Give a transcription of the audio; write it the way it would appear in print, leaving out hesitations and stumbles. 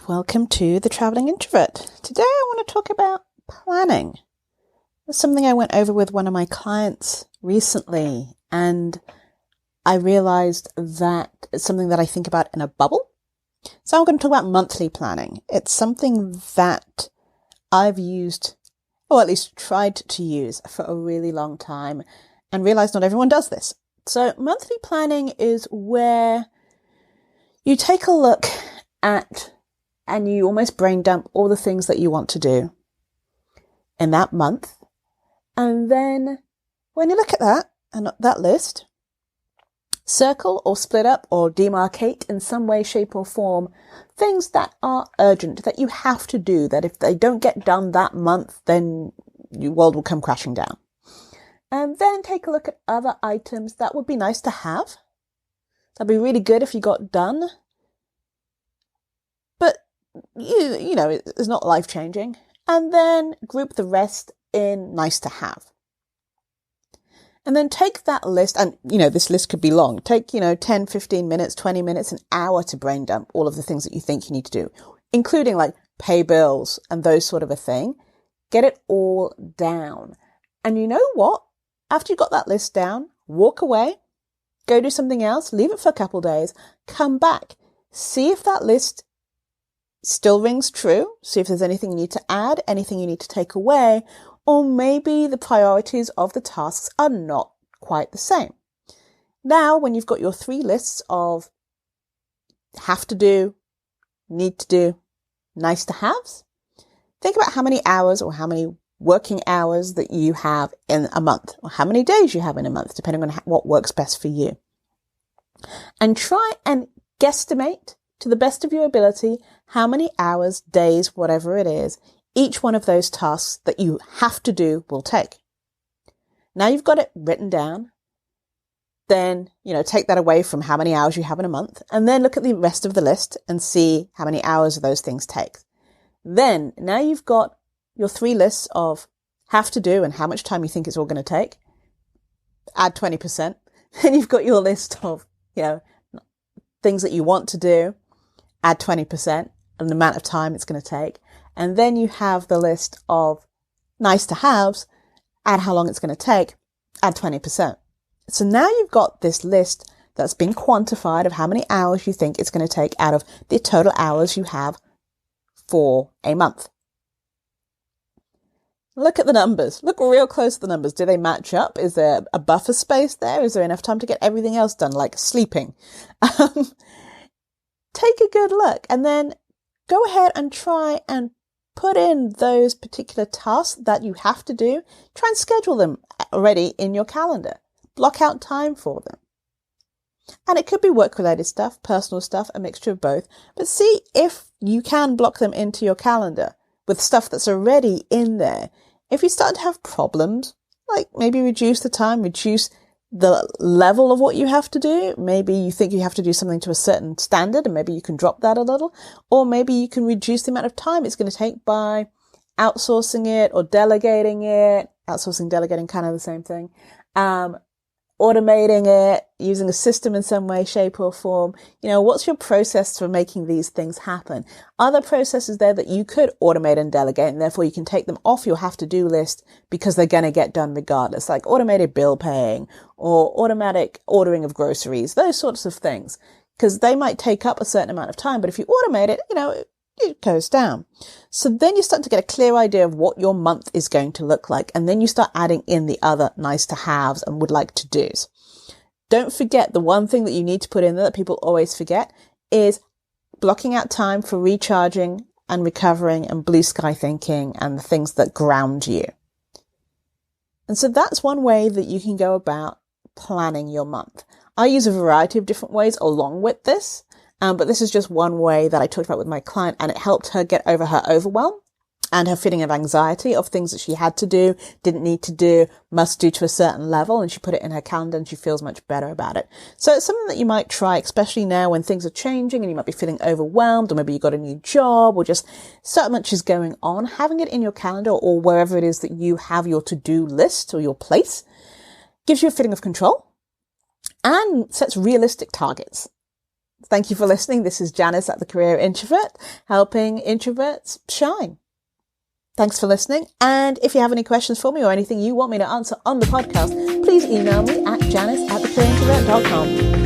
welcome to The Traveling Introvert. Today I want to talk about planning. It's something I went over with one of my clients recently, and I realized that it's something that I think about in a bubble. So I'm going to talk about monthly planning. It's something that I've used, or at least tried to use, for a really long time, and realized not everyone does this. So monthly planning is where you take a look at and you almost brain dump all the things that you want to do in that month. And then when you look at that list, circle or split up or demarcate in some way, shape or form things that are urgent, that you have to do, that if they don't get done that month, then your world will come crashing down. And then take a look at other items that would be nice to have. That'd be really good if you got done. But, you know, it's not life-changing. And then group the rest in nice to have. And then take that list, and, this list could be long. Take, 10, 15 minutes, 20 minutes, an hour to brain dump all of the things that you think you need to do, including like pay bills and those sort of a thing. Get it all down. And you know what? After you got that list down, walk away, go do something else, leave it for a couple of days, come back, see if that list still rings true, see if there's anything you need to add, anything you need to take away, or maybe the priorities of the tasks are not quite the same. Now, when you've got your 3 lists of have to do, need to do, nice to haves, think about how many hours or how many working hours that you have in a month, or how many days you have in a month, depending on what works best for you. And try and guesstimate to the best of your ability how many hours, days, whatever it is, each one of those tasks that you have to do will take. Now you've got it written down, then, take that away from how many hours you have in a month, and then look at the rest of the list and see how many hours those things take. Then, now you've got your 3 lists of have to do and how much time you think it's all going to take. Add 20%. Then you've got your list of, things that you want to do. Add 20% and the amount of time it's going to take. And then you have the list of nice to haves. Add how long it's going to take. Add 20%. So now you've got this list that's been quantified of how many hours you think it's going to take out of the total hours you have for a month. Look at the numbers. Look real close to the numbers. Do they match up? Is there a buffer space there? Is there enough time to get everything else done, like sleeping? Take a good look and then go ahead and try and put in those particular tasks that you have to do. Try and schedule them already in your calendar. Block out time for them. And it could be work-related stuff, personal stuff, a mixture of both. But see if you can block them into your calendar with stuff that's already in there. If you start to have problems, like maybe reduce the time, reduce the level of what you have to do. Maybe you think you have to do something to a certain standard and maybe you can drop that a little. Or maybe you can reduce the amount of time it's going to take by outsourcing it or delegating it. Outsourcing, delegating, kind of the same thing. Automating it, using a system in some way, shape or form. What's your process for making these things happen? Are there processes there that you could automate and delegate, and therefore you can take them off your have-to-do list because they're going to get done regardless, like automated bill paying or automatic ordering of groceries, those sorts of things, because they might take up a certain amount of time, but if you automate it, it goes down. So then you start to get a clear idea of what your month is going to look like. And then you start adding in the other nice to haves and would like to do's. Don't forget the one thing that you need to put in there that people always forget is blocking out time for recharging and recovering and blue sky thinking and the things that ground you. And so that's one way that you can go about planning your month. I use a variety of different ways along with this. But this is just one way that I talked about with my client, and it helped her get over her overwhelm and her feeling of anxiety of things that she had to do, didn't need to do, must do to a certain level. And she put it in her calendar and she feels much better about it. So it's something that you might try, especially now when things are changing and you might be feeling overwhelmed, or maybe you got a new job or just so much is going on. Having it in your calendar or wherever it is that you have your to-do list or your place gives you a feeling of control and sets realistic targets. Thank you for listening. This is Janice at The Career Introvert, helping introverts shine. Thanks for listening. And if you have any questions for me or anything you want me to answer on the podcast, please email me at janice@thecareerintrovert.com.